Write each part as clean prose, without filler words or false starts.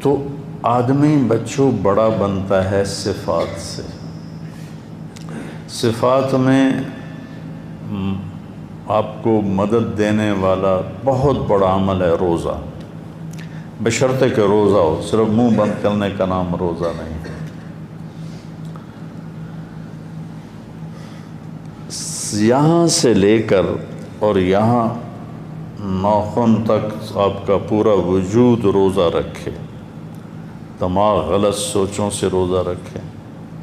تو آدمی بچوں بڑا بنتا ہے صفات سے۔ صفات میں آپ کو مدد دینے والا بہت بڑا عمل ہے روزہ، بشرطے کہ روزہ ہو، صرف منہ بند کرنے کا نام روزہ نہیں۔ یہاں سے لے کر اور یہاں ناخن تک آپ کا پورا وجود روزہ رکھے، دماغ غلط سوچوں سے روزہ رکھیں،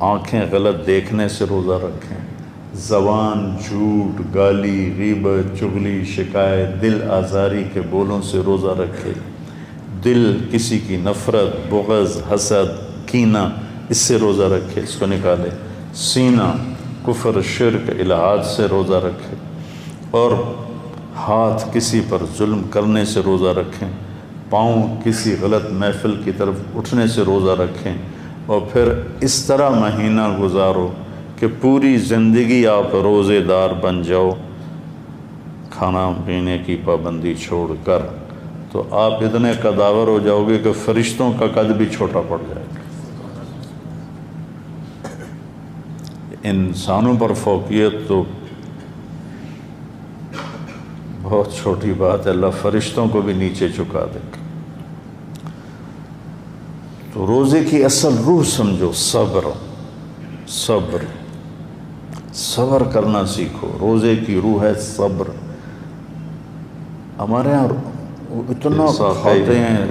آنکھیں غلط دیکھنے سے روزہ رکھیں، زبان جھوٹ، گالی، غیبت، چغلی، شکایت، دل آزاری کے بولوں سے روزہ رکھے، دل کسی کی نفرت، بغض، حسد، کینہ، اس سے روزہ رکھے، اس کو نکالے، سینہ کفر، شرک، الہات سے روزہ رکھے، اور ہاتھ کسی پر ظلم کرنے سے روزہ رکھیں، پاؤں کسی غلط محفل کی طرف اٹھنے سے روزہ رکھیں، اور پھر اس طرح مہینہ گزارو کہ پوری زندگی آپ روزے دار بن جاؤ، کھانا پینے کی پابندی چھوڑ کر، تو آپ اتنے قداور ہو جاؤ گے کہ فرشتوں کا قد بھی چھوٹا پڑ جائے گا۔ انسانوں پر فوقیت تو بہت چھوٹی بات ہے، اللہ فرشتوں کو بھی نیچے چکا دے گا۔ تو روزے کی اصل روح سمجھو، صبر، صبر، صبر کرنا سیکھو۔ روزے کی روح ہے صبر۔ ہمارے یہاں اتنا کھاتے ہیں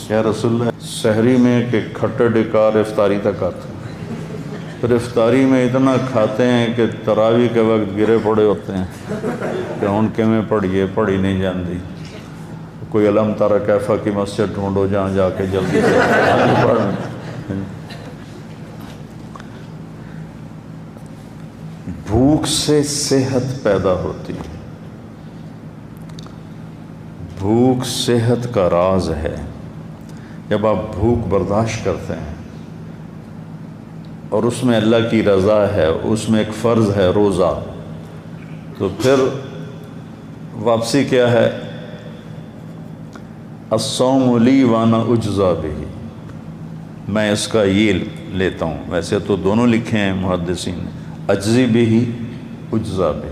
یا رسول اللہ سحری میں کہ کھٹے ڈکار افطاری تک آتے ہیں، پھر افطاری میں اتنا کھاتے ہیں کہ تراویح کے وقت گرے پڑے ہوتے ہیں کہ ان کے میں پڑھی نہیں جاندی، کوئی علم تارا کیفا کی مسجد ڈھونڈو جہاں جا کے جلدی سے پڑھ۔ بھوک سے صحت پیدا ہوتی ہے، بھوک صحت کا راز ہے۔ جب آپ بھوک برداشت کرتے ہیں اور اس میں اللہ کی رضا ہے، اس میں ایک فرض ہے روزہ، تو پھر واپسی کیا ہے؟ الصوم لی وانا اجزا بہ، میں اس کا یہ لیتا ہوں۔ ویسے تو دونوں لکھے ہیں محدثین نے، اجزی بہ، اجزا بہ،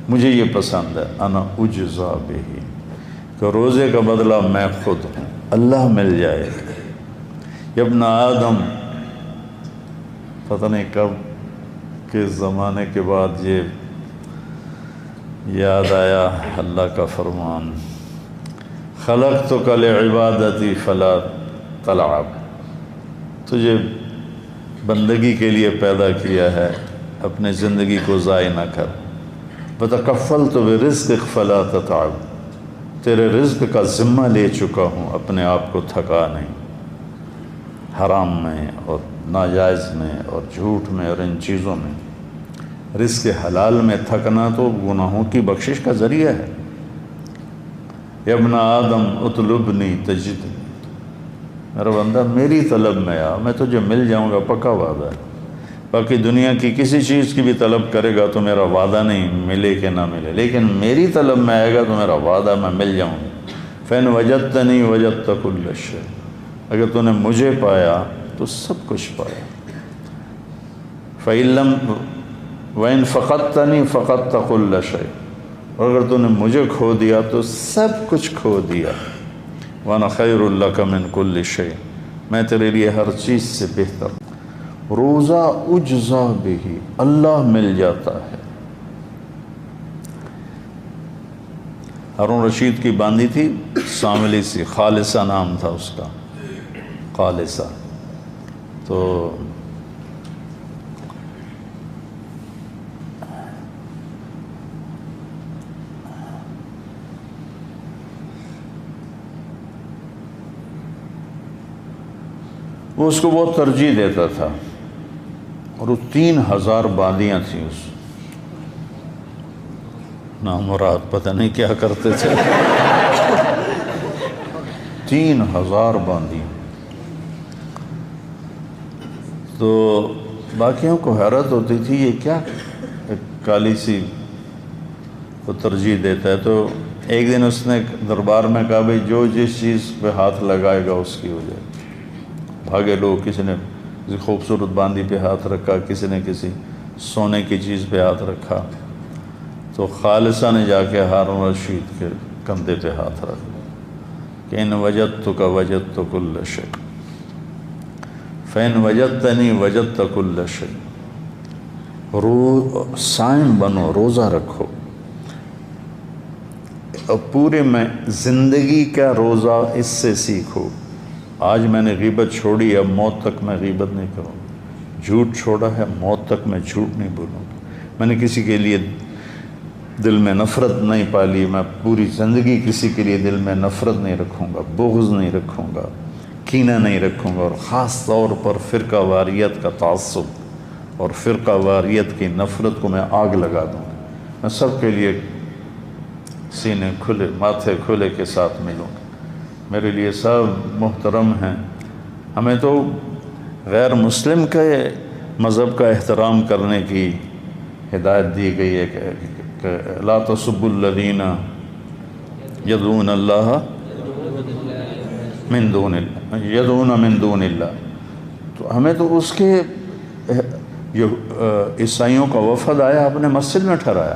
مجھے یہ پسند ہے، انا اجزا بہ، کہ روزے کا بدلہ میں خود ہوں، اللہ مل جائے۔ ابن آدم، پتہ نہیں کب کے زمانے کے بعد یہ یاد آیا اللہ کا فرمان، خلقتک لعبادتی فلا تلعب، تجھے بندگی کے لیے پیدا کیا ہے، اپنے زندگی کو ضائع نہ کر۔ وتکفلت برزقک فلا تتعب، تیرے رزق کا ذمہ لے چکا ہوں، اپنے آپ کو تھکا نہیں، حرام میں اور ناجائز میں اور جھوٹ میں اور ان چیزوں میں۔ رزق حلال میں تھکنا تو گناہوں کی بخشش کا ذریعہ ہے۔ یا ابن آدم اطلبنی تجدنی، میرا بندہ میری طلب میں آ، میں تجھے مل جاؤں گا، پکا وعدہ ہے۔ باقی دنیا کی کسی چیز کی بھی طلب کرے گا تو میرا وعدہ نہیں ملے کہ نہ ملے، لیکن میری طلب میں آئے گا تو میرا وعدہ میں مل جاؤں گا۔ فَإِنْ وَجَدْتَنِي وَجَدْتَ كُلَّ شَيْءٍ، اگر تو نے مجھے پایا تو سب کچھ پایا۔ فَإِنْ لَمْ وَإِنْ فَقَدْتَنِي فَقَدْتَ كُلَّ شَيْءٍ، اور اگر تو نے مجھے کھو دیا تو سب کچھ کھو دیا۔ وَأَنَا خَيْرٌ لَكَ مِنْ كُلِّ شَيْءٍ، میں تیرے لیے ہر چیز سے بہتر ہوں۔ روزہ اجزا بہ، اللہ مل جاتا ہے۔ ہارون رشید کی باندھی تھی ساملی سی، خالصہ نام تھا اس کا، خالصہ، تو وہ اس کو بہت ترجیح دیتا تھا، اور وہ 3000 باندیاں تھیں اس نامراد، پتہ نہیں کیا کرتے تھے، 3000 باندیاں۔ تو باقیوں کو حیرت ہوتی تھی یہ کیا ایک کالی سی کو ترجیح دیتا ہے، تو ایک دن اس نے دربار میں کہا بھئی جو جس چیز پہ ہاتھ لگائے گا اس کی ہو جائے. بھاگے لوگ، کسی نے کسی خوبصورت باندی پہ ہاتھ رکھا، کسی نے کسی سونے کی چیز پہ ہاتھ رکھا. تو خالصہ نے جا کے ہارون رشید کے کندھے پہ ہاتھ رکھا کہ ان وجدتک وجدت کل شیء فإن وجدتنی وجدت کل شیء. صائم بنو، روزہ رکھو، اور پورے میں زندگی کا روزہ اس سے سیکھو. آج میں نے غیبت چھوڑی، اب موت تک میں غیبت نہیں کروں. جھوٹ چھوڑا ہے، موت تک میں جھوٹ نہیں بولوں. میں نے کسی کے لیے دل میں نفرت نہیں پالی، میں پوری زندگی کسی کے لیے دل میں نفرت نہیں رکھوں گا، بغض نہیں رکھوں گا، کینہ نہیں رکھوں گا. اور خاص طور پر فرقہ واریت کا تعصب اور فرقہ واریت کی نفرت کو میں آگ لگا دوں گا. میں سب کے لیے سینے کھلے، ماتھے کھلے کے ساتھ ملوں گا. میرے لیے سب محترم ہیں. ہمیں تو غیر مسلم کے مذہب کا احترام کرنے کی ہدایت دی گئی ہے کہ لا تسبوا الذین یدعون اللہ من دون اللہ، یدعون من دون اللہ. تو ہمیں تو اس کے جو عیسائیوں کا وفد آیا اپنے مسجد میں ٹھہرایا.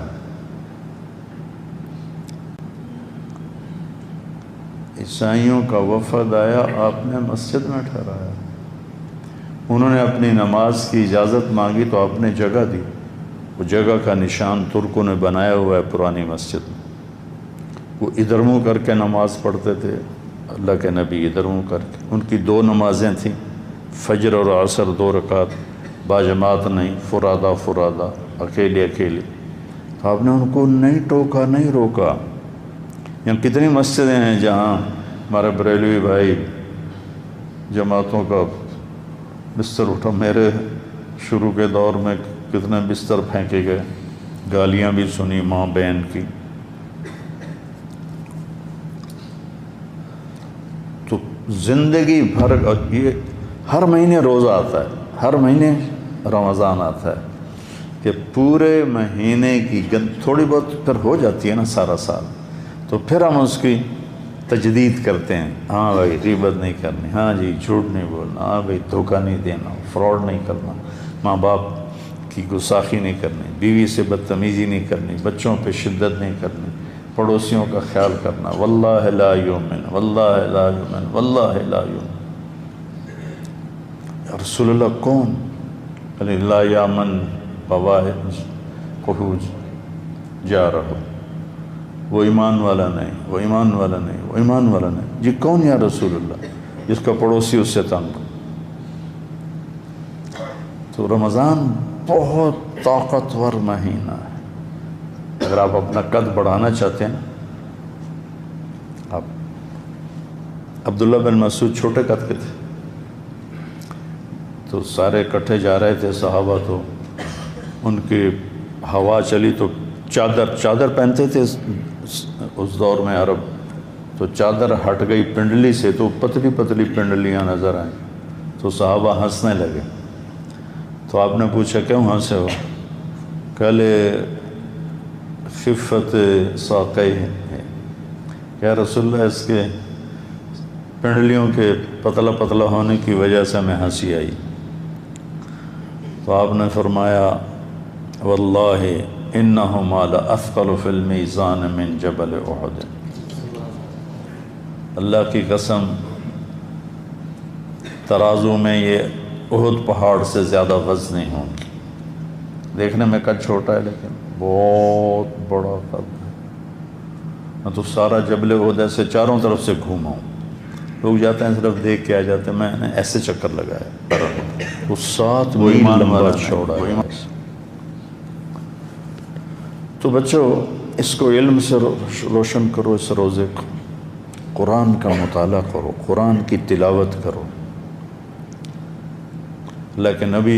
عیسائیوں کا وفد آیا، آپ نے مسجد میں ٹھہرایا. انہوں نے اپنی نماز کی اجازت مانگی تو آپ نے جگہ دی. وہ جگہ کا نشان ترکوں نے بنایا ہوا ہے پرانی مسجد میں. وہ ادھر منہ کر کے نماز پڑھتے تھے، اللہ کے نبی ادھر منہ کر کے. ان کی 2 نمازیں تھیں، فجر اور عصر 2 رکعت، باجماعت نہیں، فرادہ فرادہ، اکیلے اکیلے. تو آپ نے ان کو نہیں ٹوکا، نہیں روکا. یہاں کتنی مسجدیں ہیں جہاں ہمارے بریلوی بھائی جماعتوں کا بستر اٹھا. میرے شروع کے دور میں کتنے بستر پھینکے گئے، گالیاں بھی سنی ماں بہن کی. تو زندگی بھر یہ ہر مہینے روزہ آتا ہے، ہر مہینے رمضان آتا ہے کہ پورے مہینے کی تھوڑی بہت پھر ہو جاتی ہے نا سارا سال، تو پھر ہم اس کی تجدید کرتے ہیں. ہاں بھائی غیبت نہیں کرنی، ہاں جی جھوٹ نہیں بولنا، ہاں بھائی دھوکہ نہیں دینا، فراڈ نہیں کرنا، ماں باپ کی گستاخی نہیں کرنی، بیوی سے بدتمیزی نہیں کرنی، بچوں پہ شدت نہیں کرنی، پڑوسیوں کا خیال کرنا. واللہ لا یؤمن، واللہ لا یؤمن، واللہ لا یؤمن. رسول اللہ کون؟ لا یامن بوائقہ جارہ، وہ ایمان والا نہیں، وہ ایمان والا نہیں، وہ ایمان والا نہیں. جی کون یا رسول اللہ؟ جس کا پڑوسی اس سے تنگ. تو رمضان بہت طاقتور مہینہ ہے. اگر آپ اپنا قد بڑھانا چاہتے ہیں، آپ عبداللہ بن مسعود چھوٹے قد کے تھے، تو سارے اکٹھے جا رہے تھے صحابہ. تو ان کی ہوا چلی تو چادر پہنتے تھے اس دور میں عرب، تو چادر ہٹ گئی پنڈلی سے تو پتلی پتلی پنڈلیاں نظر آئیں. تو صحابہ ہنسنے لگے. تو آپ نے پوچھا کیوں ہنسے ہو؟ کہلے خفت ساقی ہے، یا رسول اللہ اس کے پنڈلیوں کے پتلا پتلا ہونے کی وجہ سے ہمیں ہنسی آئی. تو آپ نے فرمایا واللہ انہما لاثقل فی المیزان من جبل احد. اللہ کی قسم ترازو میں یہ احد پہاڑ سے زیادہ وزنی ہوں گی. دیکھنے میں قد چھوٹا ہے لیکن بہت بڑا قد ہے. میں تو سارا جبل احد ایسے چاروں طرف سے گھوما ہوں. لوگ جاتے ہیں صرف دیکھ کے آ جاتے ہیں، میں نے ایسے چکر لگایا. وہ 7 میل لمبا چوڑا ہے. تو بچوں اس کو علم سے روشن کرو. اس روزے کو قرآن کا مطالعہ کرو، قرآن کی تلاوت کرو. اللہ کے نبی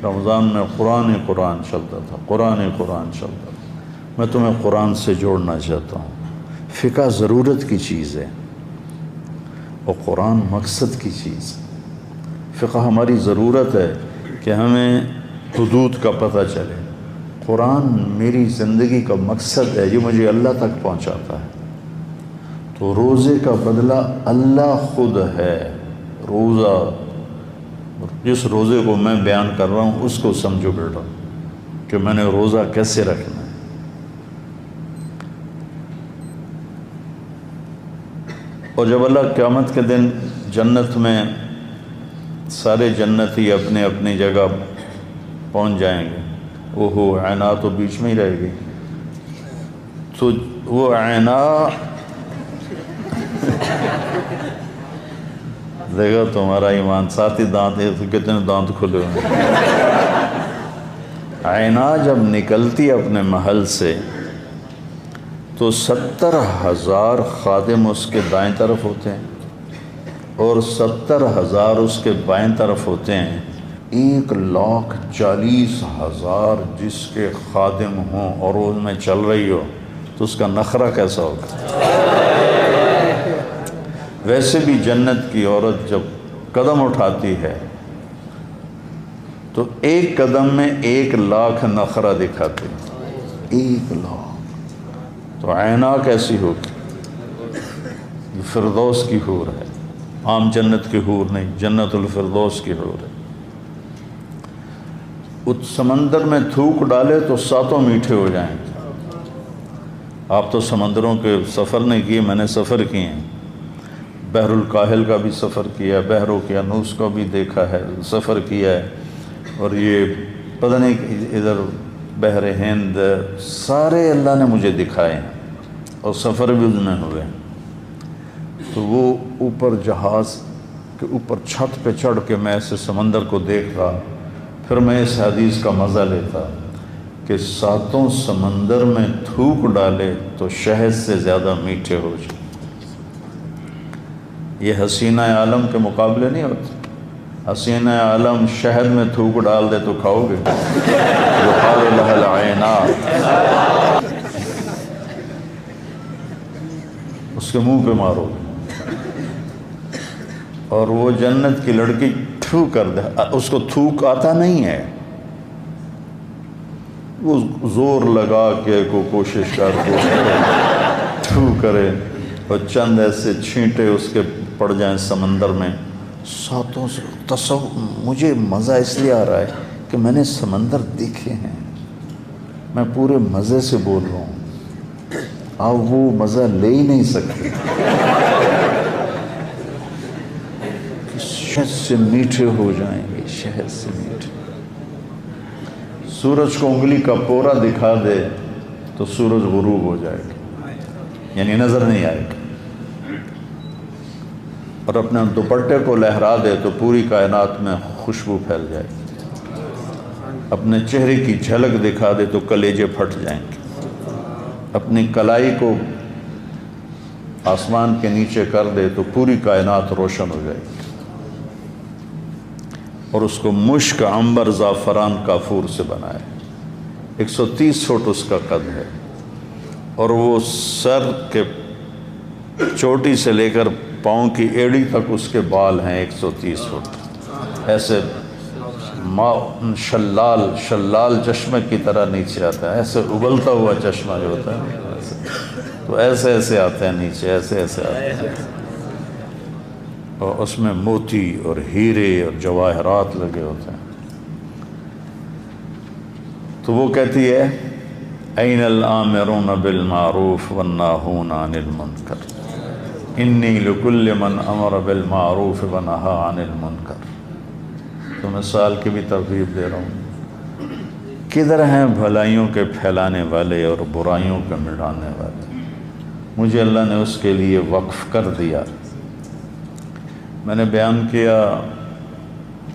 رمضان میں قرآن چلتا تھا، قرآن چلتا تھا. میں تمہیں قرآن سے جوڑنا چاہتا ہوں. فقہ ضرورت کی چیز ہے اور قرآن مقصد کی چیز. فقہ ہماری ضرورت ہے کہ ہمیں حدود کا پتہ چلے. قرآن میری زندگی کا مقصد ہے، یہ مجھے اللہ تک پہنچاتا ہے. تو روزے کا بدلہ اللہ خود ہے۔ روزہ، جس روزے کو میں بیان کر رہا ہوں اس کو سمجھو بیٹا کہ میں نے روزہ کیسے رکھنا ہے۔ اور جب اللہ قیامت کے دن جنت میں سارے جنتی اپنے اپنی جگہ پہنچ جائیں گے، اوہو عینا تو بیچ میں ہی رہے گی، تو وہ عینا دیکھا تمہارا ایمان، ساتھ ہی دانت ہے تو کتنے دانت کھلے ہوئے۔ عینا جب نکلتی اپنے محل سے تو 70,000 خادم اس کے دائیں طرف ہوتے ہیں اور 70,000 اس کے بائیں طرف ہوتے ہیں۔ 1,40,000 جس کے خادم ہوں اور ان میں چل رہی ہو تو اس کا نخرہ کیسا ہوگا؟ ویسے بھی جنت کی عورت جب قدم اٹھاتی ہے تو ایک قدم میں 1,00,000 نخرہ دکھاتے ہیں، 1,00,000۔ تو عینا کیسی ہوگی؟ یہ فردوس کی حور ہے، عام جنت کی حور نہیں، جنت الفردوس کی حور ہے۔ اس سمندر میں تھوک ڈالے تو 7 میٹھے ہو جائیں گے۔ آپ تو سمندروں کے سفر نہیں کیے، میں نے سفر کیے ہیں، بحر الکاہل کا بھی سفر کیا ہے، بحر اوقیانوس کا بھی دیکھا ہے، سفر کیا ہے، اور یہ پتہ نہیں ادھر بحر ہند، سارے اللہ نے مجھے دکھائے ہیں اور سفر بھی اس میں ہوئے۔ تو وہ اوپر جہاز کے اوپر چھت پہ چڑھ کے میں ایسے سمندر کو دیکھ رہا، پھر میں اس حدیث کا مزہ لیتا کہ 7 سمندر میں تھوک ڈالے تو شہد سے زیادہ میٹھے ہو جائے۔ یہ حسینہ عالم کے مقابلے نہیں ہوتے۔ حسینہ عالم شہد میں تھوک ڈال دے تو کھاؤ گے؟ یقال لها العینا، اس کے منہ پہ مارو گے۔ اور وہ جنت کی لڑکی تھو کر دے، اس کو تھوک آتا نہیں ہے، وہ زور لگا کے کوشش کر کے تھو کرے اور چند ایسے چھینٹے اس کے پڑ جائیں سمندر میں۔ 7 سے مجھے مزہ اس لیے آ رہا ہے کہ میں نے سمندر دیکھے ہیں، میں پورے مزے سے بول رہا ہوں، آپ وہ مزہ لے ہی نہیں سکتے۔ شہد سے میٹھے ہو جائیں گے، شہد سے میٹھے۔ سورج کو انگلی کا پورا دکھا دے تو سورج غروب ہو جائے گا، یعنی نظر نہیں آئے گا، اور اپنے دوپٹے کو لہرا دے تو پوری کائنات میں خوشبو پھیل جائے گی، اپنے چہرے کی جھلک دکھا دے تو کلیجے پھٹ جائیں گے، اپنی کلائی کو آسمان کے نیچے کر دے تو پوری کائنات روشن ہو جائے گی، اور اس کو مشک، عنبر، زعفران، کافور سے بنائے۔ 130 فٹ اس کا قد ہے، اور وہ سر کے چوٹی سے لے کر پاؤں کی ایڑی تک اس کے بال ہیں 130 فٹ، ایسے شلال چشمے کی طرح نیچے آتا ہے، ایسے ابلتا ہوا چشمہ جو ہوتا ہے تو ایسے ایسے آتے ہیں نیچے، ایسے ایسے آتے ہیں، اور اس میں موتی اور ہیرے اور جواہرات لگے ہوتے ہیں۔ تو وہ کہتی ہے این الآمرون بالمعروف والناہون عن المنکر انی لکل من امر بالمعروف ونہا عن المنکر۔ تو مثال کی بھی ترغیب دے رہا ہوں، کدھر ہیں بھلائیوں کے پھیلانے والے اور برائیوں کے مٹانے والے؟ مجھے اللہ نے اس کے لیے وقف کر دیا۔ میں نے بیان کیا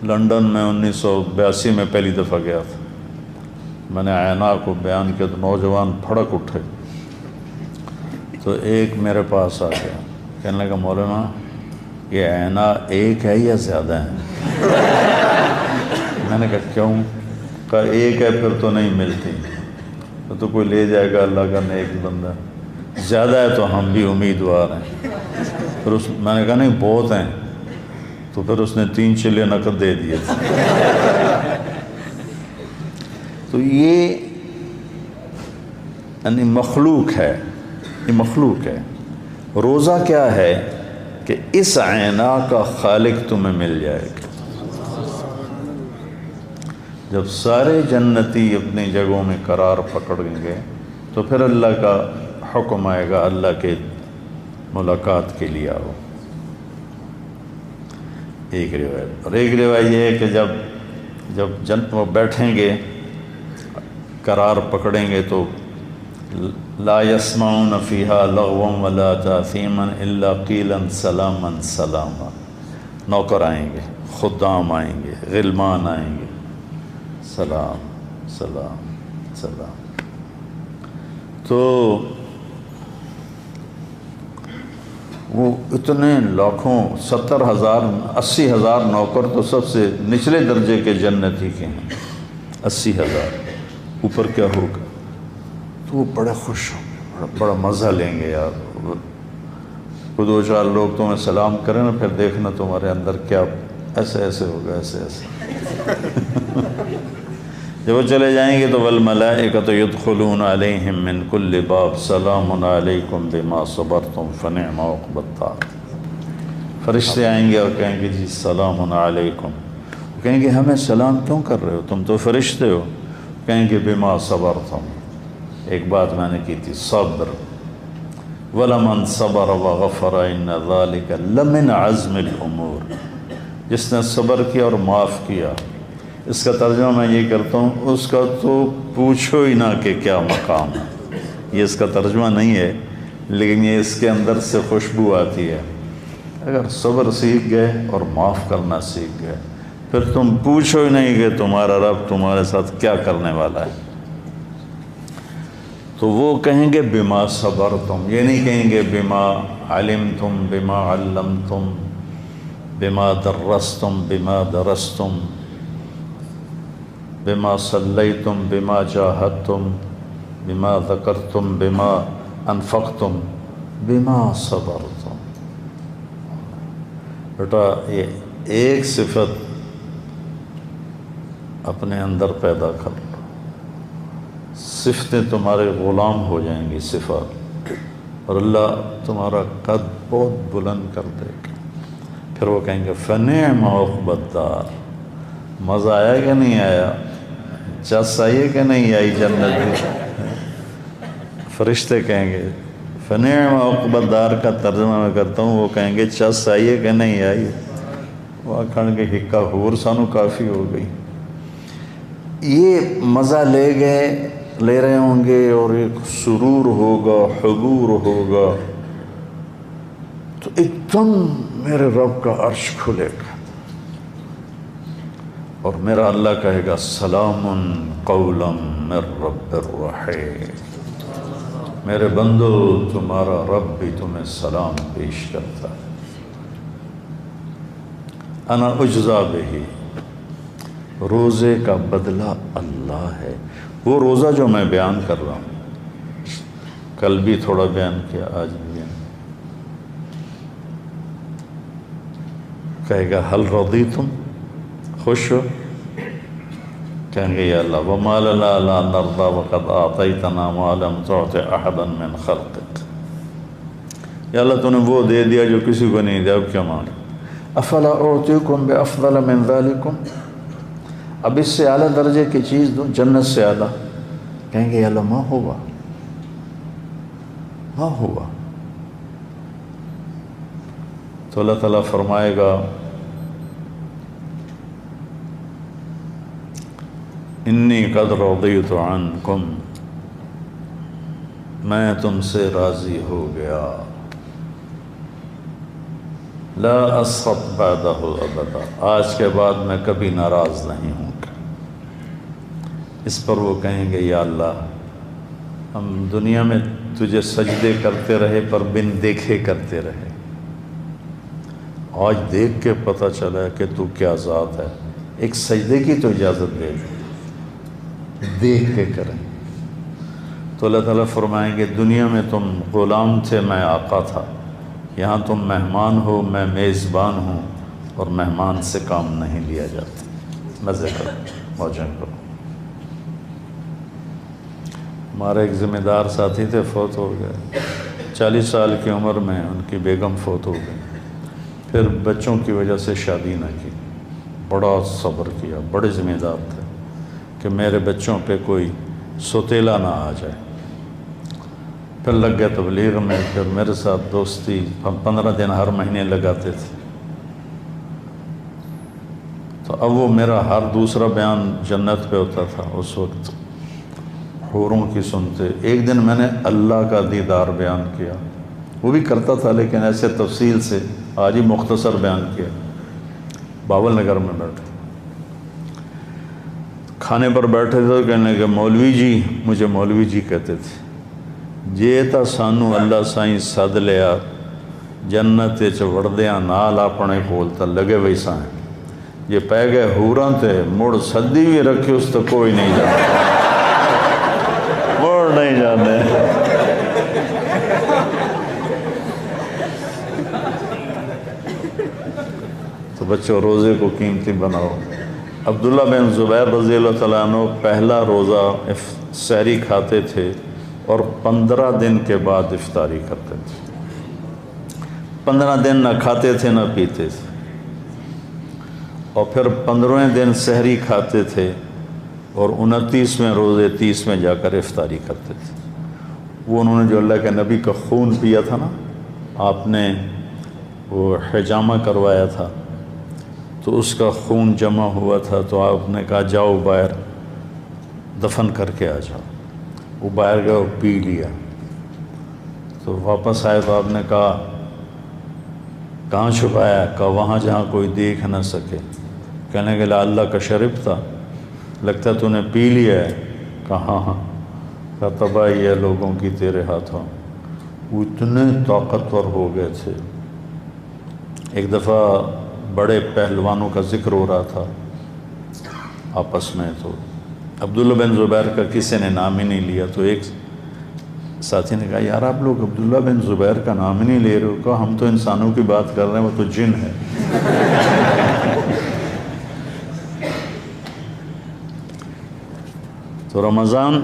لنڈن میں 1982 میں پہلی دفعہ گیا تھا، میں نے عینا کو بیان کیا تو نوجوان پھڑک اٹھے، تو ایک میرے پاس آ گیا، کہنے لگا مولانا یہ عینا ایک ہے یا زیادہ ہے؟ میں نے کہا کیوں؟ کہا ایک ہے پھر تو نہیں ملتی، تو کوئی لے جائے گا اللہ کا نیک بندہ، زیادہ ہے تو ہم بھی امیدوار ہیں۔ پھر میں نے کہا نہیں بہت ہیں، تو پھر اس نے 3 چلے نقد دے دیے تھے۔ تو یہ یعنی مخلوق ہے، یہ مخلوق ہے، روزہ کیا ہے کہ اس عینا کا خالق تمہیں مل جائے گا۔ جب سارے جنتی اپنی جگہوں میں قرار پکڑیں گے تو پھر اللہ کا حکم آئے گا، اللہ کے ملاقات کے لیے آؤ۔ ایک روایت، اور ایک روایت یہ ہے کہ جب وہ بیٹھیں گے قرار پکڑیں گے تو لا يسمعون فيها لغوا ولا تاثیما الا قیلا سلاما سلاما، نوکر آئیں گے، خدام آئیں گے، غلمان آئیں گے، سلام سلام سلام۔ تو وہ اتنے لاکھوں 70,000 80,000 نوکر تو سب سے نچلے درجے کے جنتی کے ہیں، 80,000، اوپر کیا ہوگا؟ تو وہ بڑے خوش ہوں گے، بڑا مزہ لیں گے یار۔ وہ 2-4 لوگ تمہیں سلام کریں نا، پھر دیکھنا تمہارے اندر کیا ایسے ایسے ہوگا، ایسے ایسے۔ جب وہ چلے جائیں گے تو والملائکۃ یدخلون علیہم من کل باب سلام علیکم بما صبرتم فنعم عقبی الدار۔ فرشتے آئیں گے اور کہیں گے جی سلام علیکم، وہ کہیں گے ہمیں سلام کیوں کر رہے ہو، تم تو فرشتے ہو۔ کہیں گے بما صبرتم، ایک بات میں نے کی تھی، صبر، وَلَمَنْ صَبَرَ وَغَفَرَ إِنَّ ذَلِكَ لَمِنْ عَزْمِ الْأُمُورِ، جس نے صبر کیا اور معاف کیا۔ اس کا ترجمہ میں یہ کرتا ہوں، اس کا تو پوچھو ہی نہ کہ کیا مقام ہے۔ یہ اس کا ترجمہ نہیں ہے، لیکن یہ اس کے اندر سے خوشبو آتی ہے۔ اگر صبر سیکھ گئے اور معاف کرنا سیکھ گئے، پھر تم پوچھو ہی نہیں کہ تمہارا رب تمہارے ساتھ کیا کرنے والا ہے۔ تو وہ کہیں گے بما صبرتم، یہ نہیں کہیں گے بما علمتم، بما علمتم، بما درستم، بما درستم، بما صلیتم، بما جاہدتم، بما ذکرتم، بما انفقتم، بما صبرتم۔ بیٹا یہ ایک صفت اپنے اندر پیدا کر لو، صفتیں تمہارے غلام ہو جائیں گی صفات، اور اللہ تمہارا قد بہت بلند کر دے گا۔ پھر وہ کہیں گے فنعم عقبی الدار، مزہ آیا کہ نہیں آیا، چس آئی کہ نہیں آئی جنت میں؟ فرشتے کہیں گے فنعم عقبی الدار کا ترجمہ میں کرتا ہوں، وہ کہیں گے چس آئی کہ نہیں آئی، وہ آکھن کے ہکا ہور سانو کافی ہو گئی۔ یہ مزہ لے رہے ہوں گے، اور ایک سرور ہوگا، حضور ہوگا، تو ایک دم میرے رب کا عرش کھلے گا، اور میرا اللہ کہے گا سلام قولا من رب الرحیم، میرے بندو تمہارا رب بھی تمہیں سلام پیش کرتا ہے۔ انا اجزا بہی، روزے کا بدلہ اللہ ہے۔ وہ روزہ جو میں بیان کر رہا ہوں، کل بھی تھوڑا بیان کیا، آج بھی بیان، کہے گا حل رضیتم، خوش ہو؟ کہیں گے یا اللہ وما لنا لا نرضى وقد اعطیتنا ما لم تعط احدا من خلقک، یا اللہ تو نے وہ دے دیا جو کسی کو نہیں دیا، اب کیا مانگے؟ افلا اعطیکم بافضل من ذلکم، اب اس سے اعلیٰ درجے کی چیز دوں، جنت سے اعلیٰ۔ کہیں گے یا اللہ ما ہوا، ما ہوا؟ تو اللہ تعالیٰ فرمائے گا انی قد رضیت عنکم، میں تم سے راضی ہو گیا، لا اسخط بعدہ ابدا، آج کے بعد میں کبھی ناراض نہیں ہوں گا۔ اس پر وہ کہیں گے یا اللہ ہم دنیا میں تجھے سجدے کرتے رہے پر بن دیکھے کرتے رہے، آج دیکھ کے پتہ چلا کہ تو کیا ذات ہے، ایک سجدے کی تو اجازت دے دے، دیکھ کے کریں۔ تو اللہ تعالیٰ فرمائیں گے دنیا میں تم غلام تھے، میں آقا تھا، یہاں تم مہمان ہو، میں میزبان ہوں، اور مہمان سے کام نہیں لیا جاتا، مزے کرو، موجیں کرو۔ ہمارے ایک ذمہ دار ساتھی تھے، فوت ہو گئے، 40 سال کی عمر میں ان کی بیگم فوت ہو گئی، پھر بچوں کی وجہ سے شادی نہ کی، بڑا صبر کیا، بڑے ذمہ دار تھے کہ میرے بچوں پہ کوئی سوتیلا نہ آ جائے۔ پھر لگ گئے تبلیغ میں، پھر میرے ساتھ دوستی، ہم 15 دن ہر مہینے لگاتے تھے۔ تو اب وہ میرا ہر دوسرا بیان جنت پہ ہوتا تھا اس وقت، حوروں کی سنتے۔ ایک دن میں نے اللہ کا دیدار بیان کیا، وہ بھی کرتا تھا لیکن ایسے تفصیل سے، آج ہی مختصر بیان کیا۔ باول نگر میں بیٹھے، کھانے پر بیٹھے تھے، کہنے کہ مولوی جی، مجھے مولوی جی کہتے تھے، جے تا سانو اللہ سائیں سد لیا جنت وچ وڑدیاں نال اپنے کول تا لگے وئی سائیں، یہ پہ گئے حوراں تے مڑ سدی بھی رکھے اس تو کوئی نہیں جاتا، مڑ نہیں جانے۔ تو بچوں روزے کو قیمتی بناؤ۔ عبداللہ بن زبیر رضی اللہ تعالیٰ عنہ پہلا روزہ سحری کھاتے تھے اور 15 دن کے بعد افطاری کرتے تھے۔ 15 دن نہ کھاتے تھے نہ پیتے تھے، اور پھر 15ویں دن سحری کھاتے تھے اور 29ویں روزے 30 میں جا کر افطاری کرتے تھے۔ وہ انہوں نے جو اللہ کے نبی کا خون پیا تھا نا، آپ نے وہ حجامہ کروایا تھا، تو اس کا خون جمع ہوا تھا، تو آپ نے کہا جاؤ باہر دفن کر کے آ جاؤ۔ وہ باہر گئے اور پی لیا، تو واپس آئے تو آپ نے کہا کہاں چھپایا؟ کہا وہاں جہاں کوئی دیکھ نہ سکے۔ کہنے کے لئے اللہ کا شرب تھا، لگتا ہے تو نے پی لیا ہے؟ کہا ہاں ہاں۔ کہا تباہی ہے لوگوں کی تیرے ہاتھوں۔ وہ اتنے طاقتور ہو گئے تھے۔ ایک دفعہ بڑے پہلوانوں کا ذکر ہو رہا تھا آپس میں، تو عبداللہ بن زبیر کا کسی نے نام ہی نہیں لیا، تو ایک ساتھی نے کہا یار آپ لوگ عبداللہ بن زبیر کا نام ہی نہیں لے رہے ہو۔ کہا ہم تو انسانوں کی بات کر رہے ہیں، وہ تو جن ہے۔ تو رمضان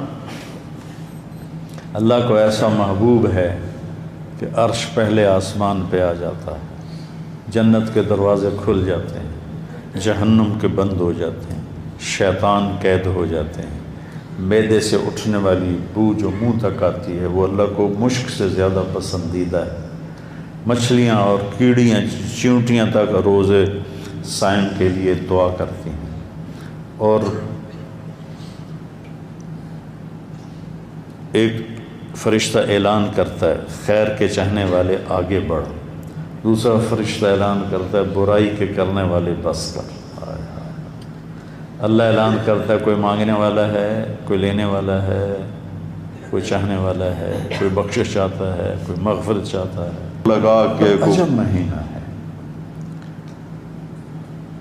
اللہ کو ایسا محبوب ہے کہ عرش پہلے آسمان پہ آ جاتا ہے، جنت کے دروازے کھل جاتے ہیں، جہنم کے بند ہو جاتے ہیں، شیطان قید ہو جاتے ہیں، معدے سے اٹھنے والی بو جو منہ تک آتی ہے وہ اللہ کو مشک سے زیادہ پسندیدہ ہے۔ مچھلیاں اور کیڑیاں چیونٹیاں تک روزے صائم کے لیے دعا کرتی ہیں، اور ایک فرشتہ اعلان کرتا ہے خیر کے چاہنے والے آگے بڑھ، دوسرا فرشتہ اعلان کرتا ہے برائی کے کرنے والے بس کر۔ اللہ اعلان کرتا ہے کوئی مانگنے والا ہے، کوئی لینے والا ہے، کوئی چاہنے والا ہے، کوئی بخشش چاہتا ہے، کوئی مغفرت چاہتا ہے۔ لگا کے عجب مہینہ ہے۔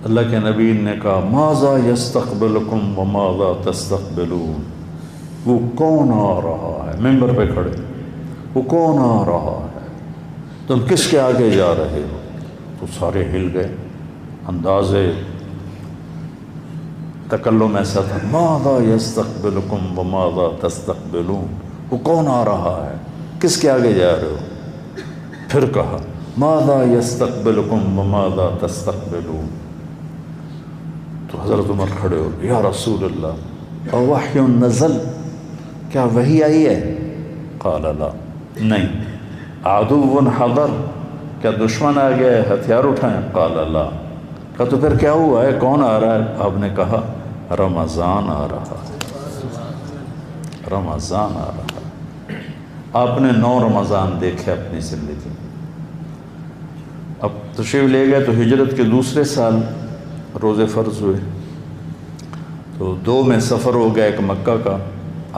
اللہ کے نبی نے کہا ماذا یستقبلکم وماذا تستقبلون، وہ کون آ رہا ہے؟ ممبر پہ کھڑے، وہ کون آ رہا ہے؟ تم کس کے آگے جا رہے ہو؟ تو سارے ہل گئے۔ انداز تکلم ایسا تھا ماذا یستقبلکم وماذا تستقبلون، وہ کون آ رہا ہے؟ کس کے آگے جا رہے ہو؟ پھر کہا ماذا یستقبلکم وماذا تستقبلون۔ تو حضرت عمر کھڑے ہو یا رسول اللہ اوحی نزل، کیا وحی آئی ہے؟ قال لا، نہیں۔ عدو حضر، کیا دشمن آ گیا ہے ہتھیار اٹھائیں؟ قال لا۔ کہا تو پھر کیا ہوا ہے، کون آ رہا ہے؟ آپ نے کہا رمضان آ رہا ہے، رمضان آ رہا ہے۔ آپ نے 9 رمضان دیکھے اپنی زندگی میں۔ اب تشریف لے گئے تو ہجرت کے دوسرے سال روزے فرض ہوئے، تو 2 میں سفر ہو گیا، ایک مکہ کا،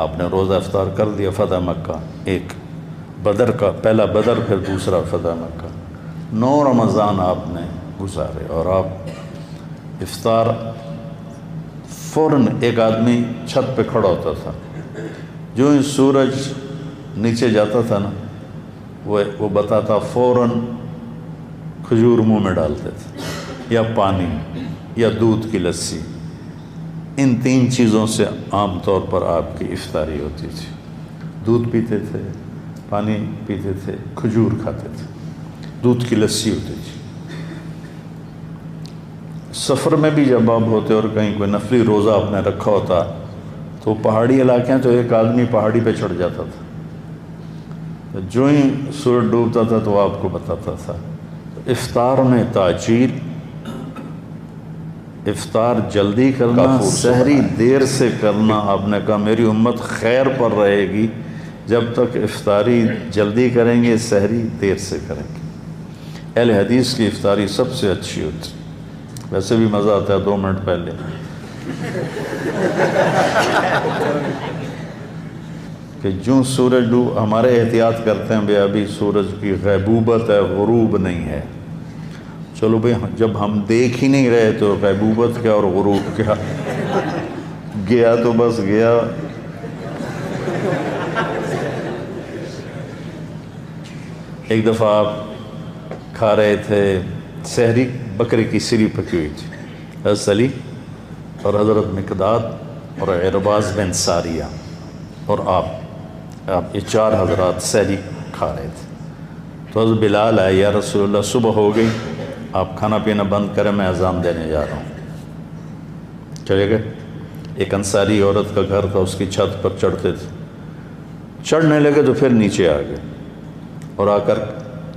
آپ نے روزہ افطار کر دیا فتح مکہ، ایک بدر کا، پہلا بدر پھر دوسرا فتح مکہ۔ 9 رمضان آپ نے گزارے، اور آپ افطار فوراً، ایک آدمی چھت پہ کھڑا ہوتا تھا، جو ہی سورج نیچے جاتا تھا نا وہ بتاتا، فوراً کھجور منہ میں ڈالتے تھے، یا پانی یا دودھ کی لسی، ان 3 چیزوں سے عام طور پر آپ کی افطاری ہوتی تھی۔ دودھ پیتے تھے، پانی پیتے تھے، کھجور کھاتے تھے، دودھ کی لسی ہوتی تھی۔ سفر میں بھی جب آپ ہوتے اور کہیں کوئی نفلی روزہ آپ نے رکھا ہوتا تو پہاڑی علاقے ہیں تو ایک آدمی پہاڑی پہ چڑھ جاتا تھا، جو ہی سورج ڈوبتا تھا تو وہ آپ کو بتاتا تھا۔ افطار میں تاجیل، افطار جلدی کرنا، سحری دیر سے کرنا۔ آپ نے کہا میری امت خیر پر رہے گی جب تک افطاری جلدی کریں گے، سحری دیر سے کریں گے۔ اہل حدیث کی افطاری سب سے اچھی ہوتی، ویسے بھی مزہ آتا ہے 2 منٹ پہلے کہ جو سورج ڈوب، ہمارے احتیاط کرتے ہیں بھئی ابھی سورج کی غیبوبت ہے، غروب نہیں ہے۔ چلو بھئی جب ہم دیکھ ہی نہیں رہے تو غیبوبت کیا اور غروب کیا، گیا تو بس گیا۔ ایک دفعہ آپ کھا رہے تھے سحری، بکرے کی سری پکی ہوئی تھی، حضرت علی اور حضرت مقداد اور عرباض بن ساریہ اور آپ یہ 4 حضرات سحری کھا رہے تھے۔ تو حضرت بلال آئے، یا رسول اللہ صبح ہو گئی، آپ کھانا پینا بند کریں، میں اذان دینے جا رہا ہوں۔ چلے گئے۔ ایک انصاری عورت کا گھر تھا، اس کی چھت پر چڑھتے تھے، چڑھنے لگے تو پھر نیچے آ گئے اور آ کر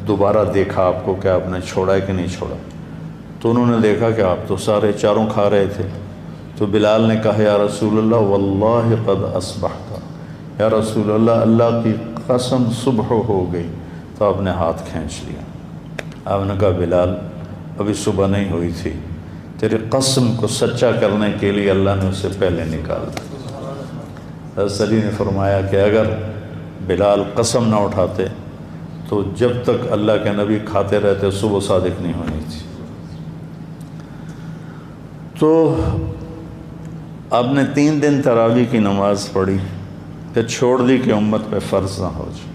دوبارہ دیکھا آپ کو کہ آپ نے چھوڑا ہے کہ نہیں چھوڑا۔ تو انہوں نے دیکھا کہ آپ تو سارے 4 کھا رہے تھے۔ تو بلال نے کہا یا رسول اللہ واللہ قد اصبحت، یا رسول اللہ اللہ کی قسم صبح ہو گئی۔ تو آپ نے ہاتھ کھینچ لیا، آپ نے کہا بلال ابھی صبح نہیں ہوئی تھی، تیری قسم کو سچا کرنے کے لیے اللہ نے اسے پہلے نکال دیا۔ حضرت علی نے فرمایا کہ اگر بلال قسم نہ اٹھاتے تو جب تک اللہ کے نبی کھاتے رہتے صبح صادق نہیں ہونی تھی۔ تو آپ نے 3 دن تراویح کی نماز پڑھی، پھر چھوڑ دی کہ امت پہ فرض نہ ہو جائے۔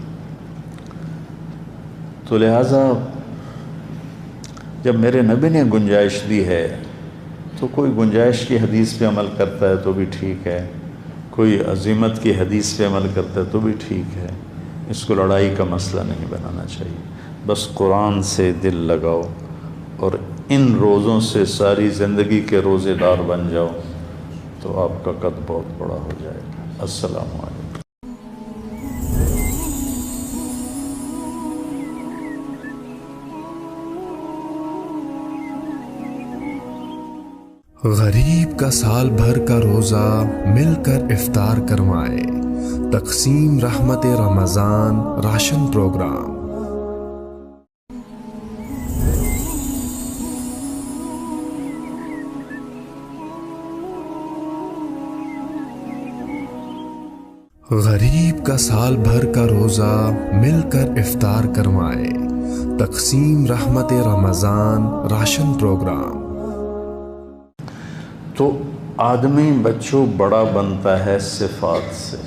تو لہٰذا جب میرے نبی نے گنجائش دی ہے تو کوئی گنجائش کی حدیث پہ عمل کرتا ہے تو بھی ٹھیک ہے، کوئی عزیمت کی حدیث پہ عمل کرتا ہے تو بھی ٹھیک ہے، اس کو لڑائی کا مسئلہ نہیں بنانا چاہیے۔ بس قرآن سے دل لگاؤ اور ان روزوں سے ساری زندگی کے روزے دار بن جاؤ تو آپ کا قد بہت بڑا ہو جائے گا۔ السلام علیکم۔ غریب کا سال بھر کا روزہ مل کر افطار کروائے، تقسیم رحمت رمضان راشن پروگرام۔ غریب کا سال بھر کا روزہ مل کر افطار کروائے، تقسیم رحمت رمضان راشن پروگرام۔ تو آدمی بچوں بڑا بنتا ہے صفات سے۔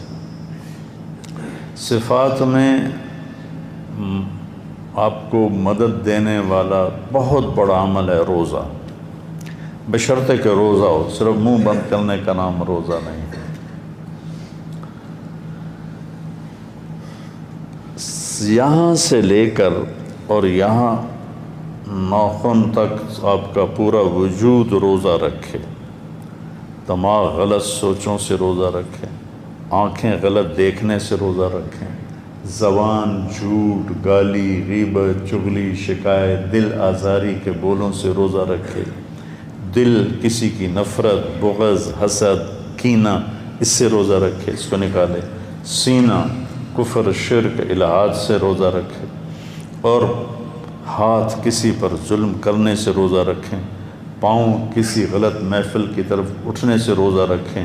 صفات میں آپ کو مدد دینے والا بہت بڑا عمل ہے روزہ، بشرطے کہ روزہ ہو، صرف منہ بند کرنے کا نام روزہ نہیں۔ یہاں سے لے کر اور یہاں ناخن تک آپ کا پورا وجود روزہ رکھے، دماغ غلط سوچوں سے روزہ رکھیں، آنکھیں غلط دیکھنے سے روزہ رکھیں، زبان جھوٹ، گالی، غیبت، چغلی، شکایت، دل آزاری کے بولوں سے روزہ رکھے، دل کسی کی نفرت، بغض، حسد، کینہ، اس سے روزہ رکھے، اس کو نکالے، سینہ کفر، شرک، الہات سے روزہ رکھے، اور ہاتھ کسی پر ظلم کرنے سے روزہ رکھیں، پاؤں کسی غلط محفل کی طرف اٹھنے سے روزہ رکھیں،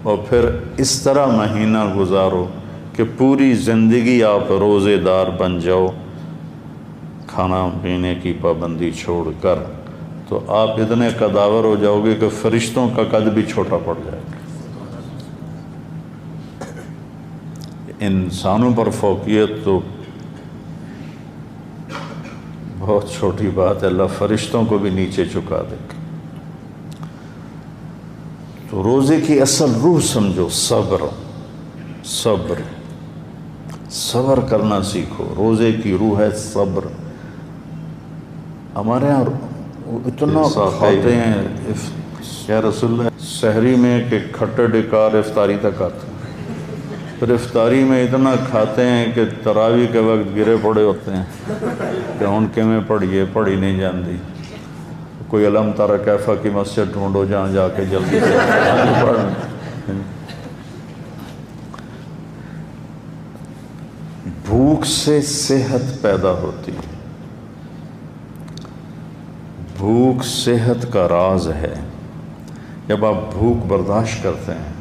اور پھر اس طرح مہینہ گزارو کہ پوری زندگی آپ روزے دار بن جاؤ، کھانا پینے کی پابندی چھوڑ کر، تو آپ اتنے قداور ہو جاؤ گے کہ فرشتوں کا قد بھی چھوٹا پڑ جائے گا۔ انسانوں پر فوقیت تو بہت چھوٹی بات ہے، اللہ فرشتوں کو بھی نیچے چکا دے گا۔ تو روزے کی اصل روح سمجھو، صبر، صبر، صبر کرنا سیکھو. روزے کی روح ہے صبر. ہمارے یہاں اتنا کھاتے ہیں یا رسول اللہ سحری میں کہ کھٹے ڈکار افطاری تک آتے ہیں. پھر افطاری میں اتنا کھاتے ہیں کہ تراویح کے وقت گرے پڑے ہوتے ہیں کہ ان کے میں پڑھی نہیں جاندی. کوئی علم تارا کیفا کی مسجد ڈھونڈو جہاں جا کے جلدی سے پڑھ. بھوک سے صحت پیدا ہوتی ہے. بھوک صحت کا راز ہے. جب آپ بھوک برداشت کرتے ہیں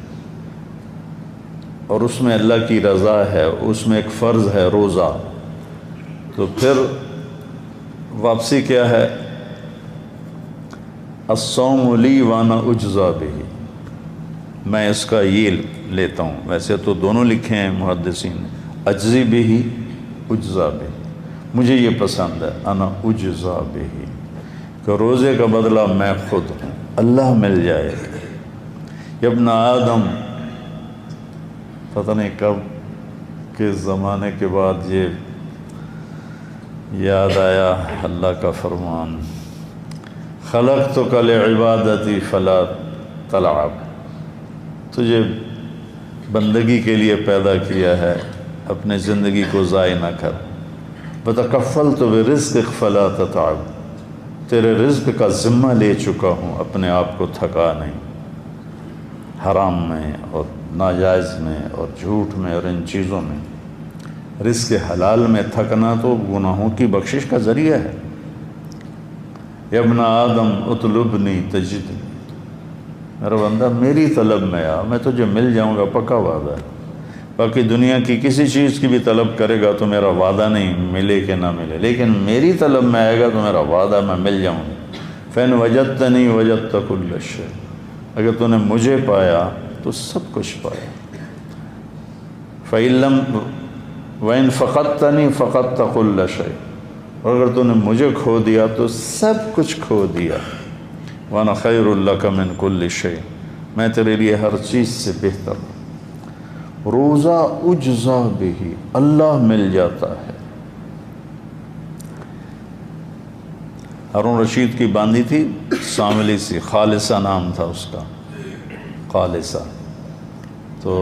اور اس میں اللہ کی رضا ہے، اس میں ایک فرض ہے روزہ، تو پھر واپسی کیا ہے؟ الصوم لی وانا اجزا بہ. میں اس کا یہ لیتا ہوں. ویسے تو دونوں لکھے ہیں محدثین نے، اجزی بہ اجزا بہ. مجھے یہ پسند ہے انا اجزا بہ، کہ روزے کا بدلہ میں خود ہوں، اللہ مل جائے گا. ابن آدم، پتہ نہیں کب کے زمانے کے بعد یہ یاد آیا اللہ کا فرمان، خلقتک لعبادتی فلا تلعب. تجھے بندگی کے لیے پیدا کیا ہے، اپنے زندگی کو ضائع نہ کر. وتکفلت برزقک فلا تتعب. تیرے رزق کا ذمہ لے چکا ہوں، اپنے آپ کو تھکا نہیں. حرام میں اور ناجائز میں اور جھوٹ میں اور ان چیزوں میں. رزق حلال میں تھکنا تو گناہوں کی بخشش کا ذریعہ ہے. یا ابن آدم اطلبنی تجدنی، میرا بندہ میری طلب میں آ، میں تجھے مل جاؤں گا، پکا وعدہ ہے. باقی دنیا کی کسی چیز کی بھی طلب کرے گا تو میرا وعدہ نہیں ملے کہ نہ ملے، لیکن میری طلب میں آئے گا تو میرا وعدہ میں مل جاؤں گا. فَإِنْ وَجَدْتَنِي وَجَدْتَ كُلَّ شَيْءٍ. اگر تو نے مجھے پایا تو سب کچھ پایا. فَإِنْ لَمْ وَإِنْ فَقَدْتَنِي فَقَدْتَ كُلَّ شَيْءٍ. اور اگر تو نے مجھے کھو دیا تو سب کچھ کھو دیا. وَأَنَا خَيْرٌ لَكَ مِنْ كُلِّ شَيْءٍ. میں تیرے لیے ہر چیز سے بہتر ہوں. روزہ اجزا بہ، اللہ مل جاتا ہے. ہارون رشید کی باندھی تھی ساملی سی، خالصہ نام تھا اس کا، خالصہ. تو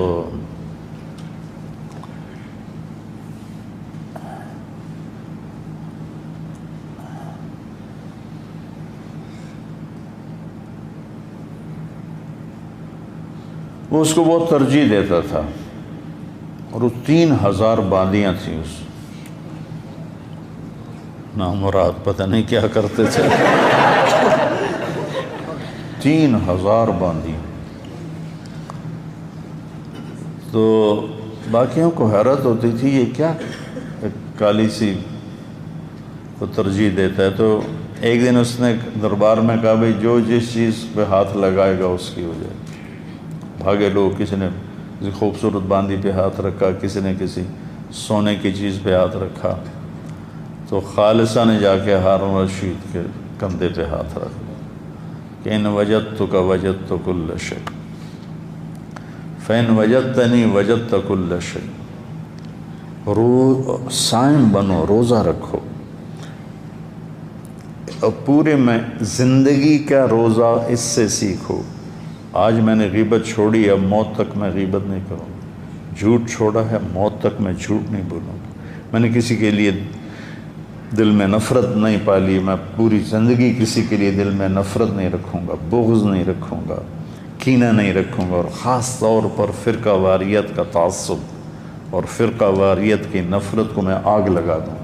وہ اس کو بہت ترجیح دیتا تھا، اور وہ 3000 باندیاں تھیں. اس نامراد پتہ نہیں کیا کرتے تھے. 3000 باندیاں. تو باقیوں کو حیرت ہوتی تھی یہ کیا کالی سی کو ترجیح دیتا ہے. تو ایک دن اس نے دربار میں کہا بھئی جو جس چیز پہ ہاتھ لگائے گا اس کی ہو جائے. بھاگے لوگ، کسی نے کسی خوبصورت باندی پہ ہاتھ رکھا، کسی نے کسی سونے کی چیز پہ ہاتھ رکھا. تو خالصہ نے جا کے ہارون رشید کے کندھے پہ ہاتھ رکھ دیا کہ ان وجدتک وجدت کل شیء فإن وجدتنی وجدت کل شیء. صائم بنو، روزہ رکھو. اور پورے میں زندگی کا روزہ اس سے سیکھو. آج میں نے غیبت چھوڑی، اب موت تک میں غیبت نہیں کروں. جھوٹ چھوڑا ہے، موت تک میں جھوٹ نہیں بولوں. میں نے کسی کے لیے دل میں نفرت نہیں پالی، میں پوری زندگی کسی کے لیے دل میں نفرت نہیں رکھوں گا، بغض نہیں رکھوں گا، کینہ نہیں رکھوں گا. اور خاص طور پر فرقہ واریت کا تعصب اور فرقہ واریت کی نفرت کو میں آگ لگا دوں.